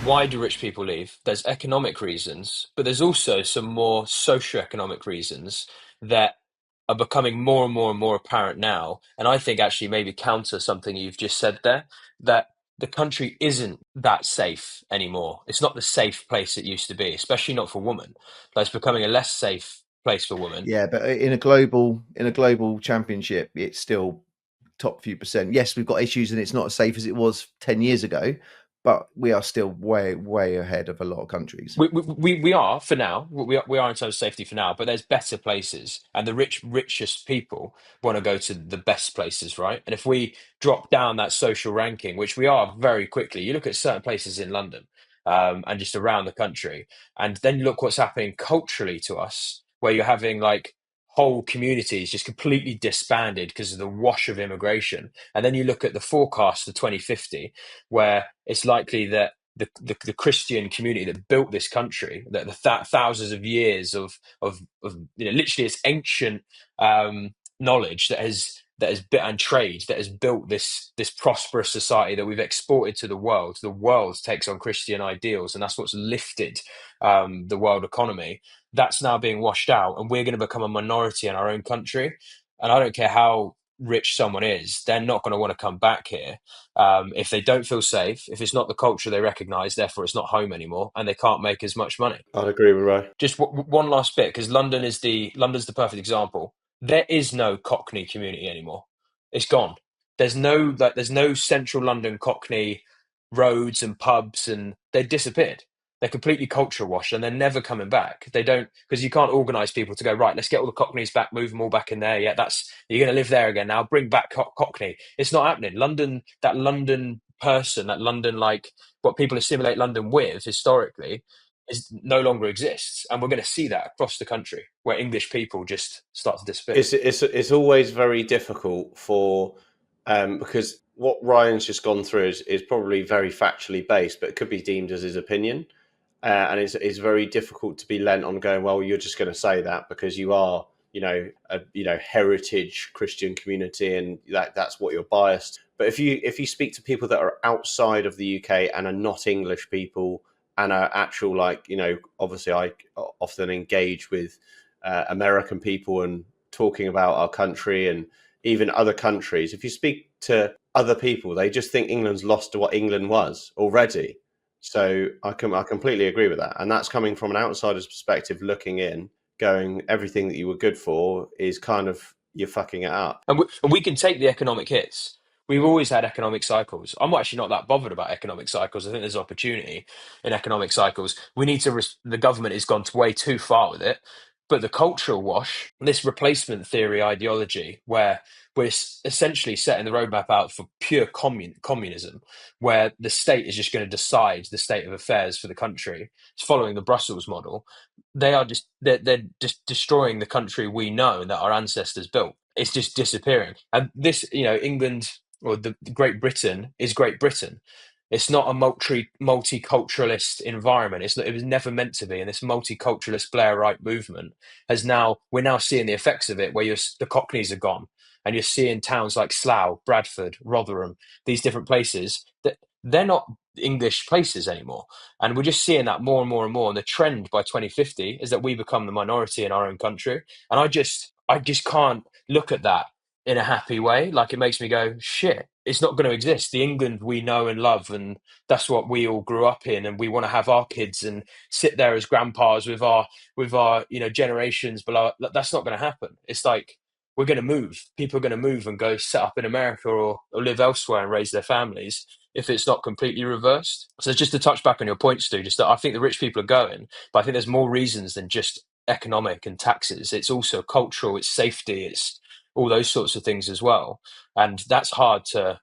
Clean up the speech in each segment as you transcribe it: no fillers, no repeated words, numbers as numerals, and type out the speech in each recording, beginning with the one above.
why do rich people leave? There's economic reasons, but there's also some more socio-economic reasons that are becoming more and more and more apparent now. And I think actually maybe counter something you've just said there, that the country isn't that safe anymore. It's not the safe place it used to be, especially not for women. Like, it's becoming a less safe place for women. Yeah, but in a global championship, it's still top few percent. Yes, we've got issues, and it's not as safe as it was 10 years ago, but we are still way ahead of a lot of countries. We are for now. We are in terms of safety for now, but there's better places, and the richest people want to go to the best places, right? And if we drop down that social ranking, which we are very quickly, you look at certain places in London, and just around the country, and then look what's happening culturally to us, where you're having like whole communities just completely disbanded because of the wash of immigration, and then you look at the forecast for 2050, where it's likely that the Christian community that built this country, that thousands of years of literally it's ancient knowledge that has bit and trade that has built this prosperous society that we've exported to the world. The world takes on Christian ideals, and that's what's lifted the world economy. That's now being washed out, and we're going to become a minority in our own country. And I don't care how rich someone is, they're not going to want to come back here if they don't feel safe, if it's not the culture they recognise, therefore it's not home anymore, and they can't make as much money. I'd agree with Ray. Just one last bit, because London's the perfect example. There is no Cockney community anymore. It's gone. There's no central London Cockney roads and pubs, and they disappeared. They're completely culture washed, and they're never coming back. They don't, because you can't organise people to go, right, let's get all the Cockneys back, move them all back in there. Yeah, you're going to live there again now. Bring back Cockney. It's not happening. London, that London person, that London, like what people assimilate London with historically, is no longer exists, and we're going to see that across the country where English people just start to disappear. It's always very difficult for because what Ryan's just gone through is probably very factually based, but it could be deemed as his opinion, and it's very difficult to be lent on going, well, you're just going to say that because you are, a heritage Christian community, and that's what you're biased. But if you speak to people that are outside of the UK and are not English people and are actual, obviously I often engage with American people and talking about our country and even other countries. If you speak to other people, they just think England's lost to what England was already. So I completely agree with that. And that's coming from an outsider's perspective, looking in, going, everything that you were good for is kind of, you're fucking it up. And we can take the economic hits. We've always had economic cycles. I'm actually not that bothered about economic cycles. I think there's opportunity in economic cycles. The government has gone way too far with it. But the cultural wash, this replacement theory ideology, where we're essentially setting the roadmap out for pure communism, where the state is just going to decide the state of affairs for the country. It's following the Brussels model. They're just destroying the country we know and that our ancestors built. It's just disappearing. And this, England or the Great Britain is Great Britain. It's not a multiculturalist environment. It was never meant to be. And this multiculturalist Blairite movement we're now seeing the effects of it, where the Cockneys are gone, and you're seeing towns like Slough, Bradford, Rotherham, these different places that they're not English places anymore. And we're just seeing that more and more and more. And the trend by 2050 is that we become the minority in our own country. And I just can't look at that in a happy way. Like, it makes me go, shit, it's not going to exist. The England we know and love, and that's what we all grew up in, and we want to have our kids and sit there as grandpas with our generations below. That's not going to happen. It's like, we're going to move. People are going to move and go set up in America or live elsewhere and raise their families if it's not completely reversed. So just to touch back on your point, Stu, just that I think the rich people are going, but I think there's more reasons than just economic and taxes. It's also cultural, it's safety, it's all those sorts of things as well. And that's hard to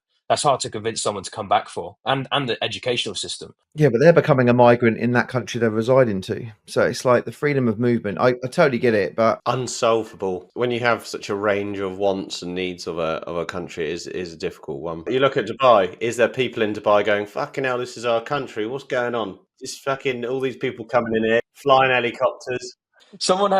convince someone to come back for, and the educational system. Yeah, but they're becoming a migrant in that country they're residing to. So it's like the freedom of movement. I totally get it, but Unsolvable when you have such a range of wants and needs of a country is a difficult one. You look at Dubai. Is there people in Dubai going, fucking hell, this is our country? What's going on? Just fucking all these people coming in here, flying helicopters. Someone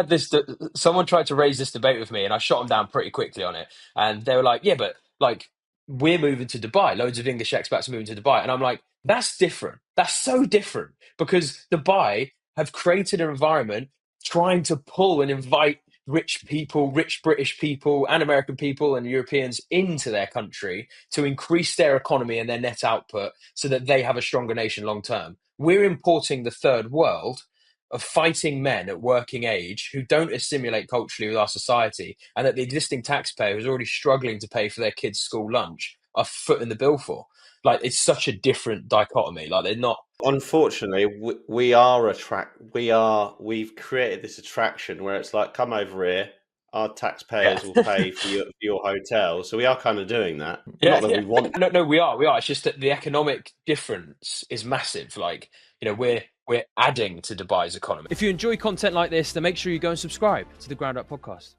tried to raise this debate with me, and I shot them down pretty quickly on it. And they were like, "Yeah, but like we're moving to Dubai. Loads of English expats are moving to Dubai. And I'm like, that's different. That's so different because Dubai have created an environment trying to pull and invite rich people, rich British people and American people and Europeans into their country to increase their economy and their net output so that they have a stronger nation long term. We're importing the third world of fighting men at working age who don't assimilate culturally with our society, and that the existing taxpayer who's already struggling to pay for their kids' school lunch are footing the bill for. Like, it's such a different dichotomy. Like, they're not. Unfortunately, we've created this attraction where it's like, come over here, our taxpayers will pay for your hotel. So we are kind of doing that. Yeah, Not that yeah. we want. No, we are. It's just that the economic difference is massive. Like, we're adding to Dubai's economy. If you enjoy content like this, then make sure you go and subscribe to the Ground Up Podcast.